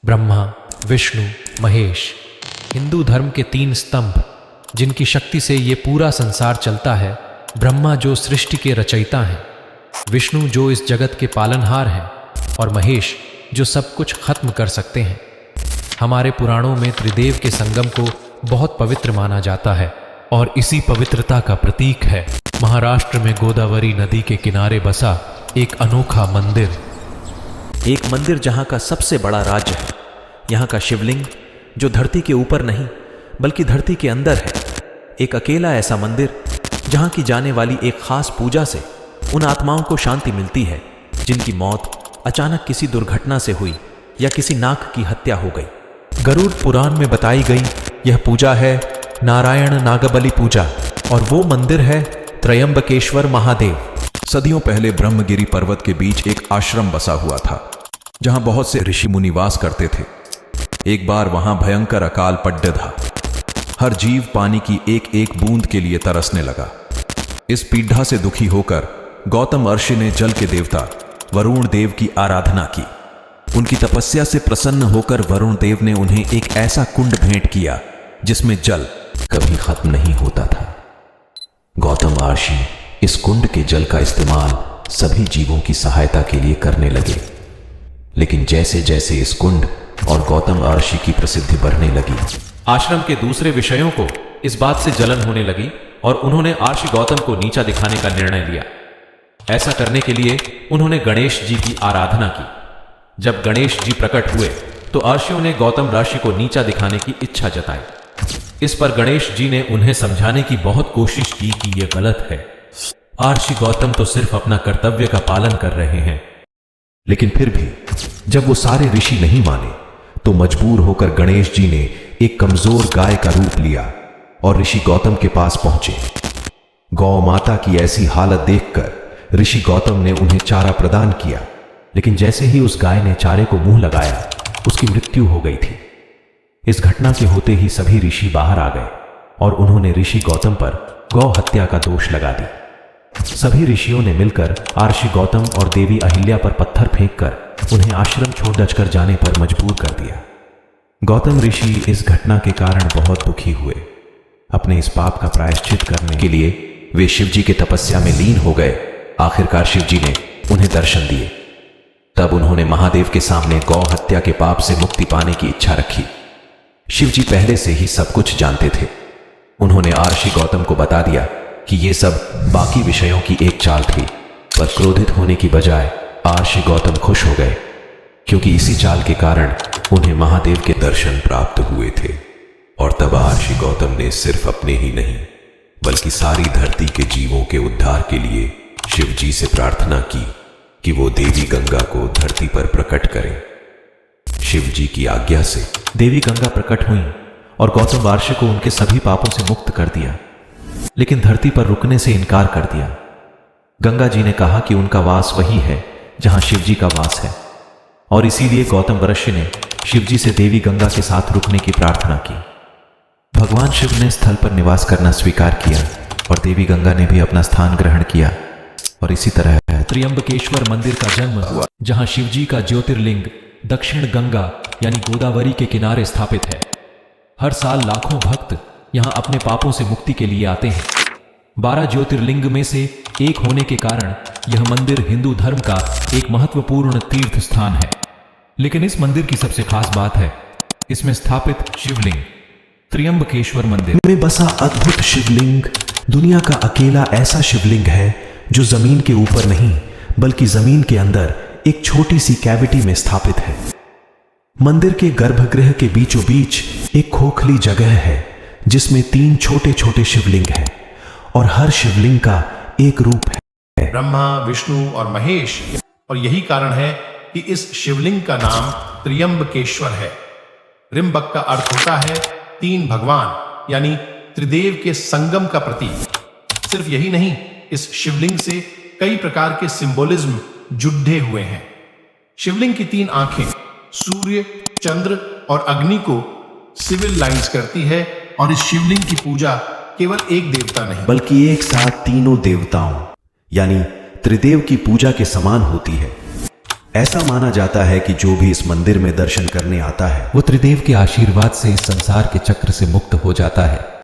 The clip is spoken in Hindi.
ब्रह्मा, विष्णु, महेश, हिंदू धर्म के तीन स्तंभ जिनकी शक्ति से ये पूरा संसार चलता है। ब्रह्मा जो सृष्टि के रचयिता हैं, विष्णु जो इस जगत के पालनहार हैं और महेश जो सब कुछ खत्म कर सकते हैं। हमारे पुराणों में त्रिदेव के संगम को बहुत पवित्र माना जाता है और इसी पवित्रता का प्रतीक है महाराष्ट्र में गोदावरी नदी के किनारे बसा एक अनोखा मंदिर। एक मंदिर जहां का सबसे बड़ा राज्य है। यहां का शिवलिंग जो धरती के ऊपर नहीं बल्कि धरती के अंदर है। एक अकेला ऐसा मंदिर जहां की जाने वाली एक खास पूजा से उन आत्माओं को शांति मिलती है जिनकी मौत अचानक किसी दुर्घटना से हुई या किसी नाग की हत्या हो गई। गरुड़ पुराण में बताई गई यह पूजा है नारायण नागबली पूजा और वो मंदिर है त्रयंबकेश्वर महादेव। सदियों पहले ब्रह्मगिरी पर्वत के बीच एक आश्रम बसा हुआ था जहां बहुत से ऋषि मुनि वास करते थे। एक बार वहां भयंकर अकाल पड्ड था। हर जीव पानी की एक एक बूंद के लिए तरसने लगा। इस पीड़ा से दुखी होकर गौतम ऋषि ने जल के देवता वरुण देव की आराधना की। उनकी तपस्या से प्रसन्न होकर वरुण देव ने उन्हें एक ऐसा कुंड भेंट किया जिसमें जल कभी खत्म नहीं होता था। गौतम ऋषि इस कुंड के जल का इस्तेमाल सभी जीवों की सहायता के लिए करने लगे। लेकिन जैसे जैसे इस कुंड और गौतम ऋषि की प्रसिद्धि बढ़ने लगी, आश्रम के दूसरे विषयों को इस बात से जलन होने लगी और उन्होंने ऋषि गौतम को नीचा दिखाने का निर्णय लिया। ऐसा करने के लिए उन्होंने गणेश जी की आराधना की। जब गणेश जी प्रकट हुए तो ऋषियों ने गौतम ऋषि को नीचा दिखाने की इच्छा जताई। इस पर गणेश जी ने उन्हें समझाने की बहुत कोशिश की कि यह गलत है। ऋषि गौतम तो सिर्फ अपना कर्तव्य का पालन कर रहे हैं। लेकिन फिर भी जब वो सारे ऋषि नहीं माने तो मजबूर होकर गणेश जी ने एक कमजोर गाय का रूप लिया और ऋषि गौतम के पास पहुंचे। गौ माता की ऐसी हालत देखकर ऋषि गौतम ने उन्हें चारा प्रदान किया। लेकिन जैसे ही उस गाय ने चारे को मुंह लगाया, उसकी मृत्यु हो गई थी। इस घटना के होते ही सभी ऋषि बाहर आ गए और उन्होंने ऋषि गौतम पर गौ हत्या का दोष लगा दी। सभी ऋषियों ने मिलकर ऋषि गौतम और देवी अहिल्या पर पत्थर फेंककर उन्हें आश्रम छोड़ कर जाने पर मजबूर कर दिया। गौतम ऋषि इस घटना के कारण बहुत दुखी हुए। अपने इस पाप का प्रायश्चित करने के लिए वे शिवजी के तपस्या में लीन हो गए। आखिरकार शिवजी ने उन्हें दर्शन दिए। तब उन्होंने महादेव के सामने गौ हत्या के पाप से मुक्ति पाने की इच्छा रखी। शिवजी पहले से ही सब कुछ जानते थे। उन्होंने ऋषि गौतम को बता दिया कि ये सब बाकी विषयों की एक चाल थी। पर क्रोधित होने की बजाय ऋषि गौतम खुश हो गए क्योंकि इसी चाल के कारण उन्हें महादेव के दर्शन प्राप्त हुए थे। और तब ऋषि गौतम ने सिर्फ अपने ही नहीं बल्कि सारी धरती के जीवों के उद्धार के लिए शिवजी से प्रार्थना की कि वो देवी गंगा को धरती पर प्रकट करें। शिवजी की आज्ञा से देवी गंगा प्रकट हुई और गौतम ऋषि को उनके सभी पापों से मुक्त कर दिया। लेकिन धरती पर रुकने से इनकार कर दिया। गंगा जी ने कहा कि उनका वास वही है जहां शिवजी का वास है और इसीलिए गौतम ऋषि ने शिवजी से देवी गंगा के साथ रुकने की प्रार्थना की। भगवान शिव ने स्थल पर निवास करना स्वीकार किया और देवी गंगा ने भी अपना स्थान ग्रहण किया। और इसी तरह त्र्यंबकेश्वर मंदिर का जन्म हुआ जहां शिवजी का ज्योतिर्लिंग दक्षिण गंगा यानी गोदावरी के किनारे स्थापित है। हर साल लाखों भक्त यहां अपने पापों से मुक्ति के लिए आते हैं। 12 ज्योतिर्लिंग में से एक होने के कारण यह मंदिर हिंदू धर्म का एक महत्वपूर्ण तीर्थ स्थान है। लेकिन इस मंदिर की सबसे खास बात है इसमें स्थापित शिवलिंग। त्र्यंबकेश्वर मंदिर में बसा अद्भुत शिवलिंग दुनिया का अकेला ऐसा शिवलिंग है जो जमीन के ऊपर नहीं बल्कि जमीन के अंदर एक छोटी सी कैविटी में स्थापित है। मंदिर के गर्भगृह के बीचों बीच एक खोखली जगह है जिसमें 3 छोटे छोटे शिवलिंग हैं और हर शिवलिंग का एक रूप है। ब्रह्मा, विष्णु और महेश, और यही कारण है कि इस शिवलिंग का नाम त्र्यंबकेश्वर है। त्र्यंबक का अर्थ होता है 3 भगवान यानी त्रिदेव के संगम का प्रतीक। सिर्फ यही नहीं, इस शिवलिंग से कई प्रकार के सिंबोलिज्म जुड़े हुए हैं। शिवलिंग की 3 आंखें सूर्य, चंद्र और अग्नि को सिविल लाइंस करती है और इस शिवलिंग की पूजा केवल एक देवता नहीं बल्कि एक साथ तीनों देवताओं यानी त्रिदेव की पूजा के समान होती है। ऐसा माना जाता है कि जो भी इस मंदिर में दर्शन करने आता है वो त्रिदेव के आशीर्वाद से इस संसार के चक्र से मुक्त हो जाता है।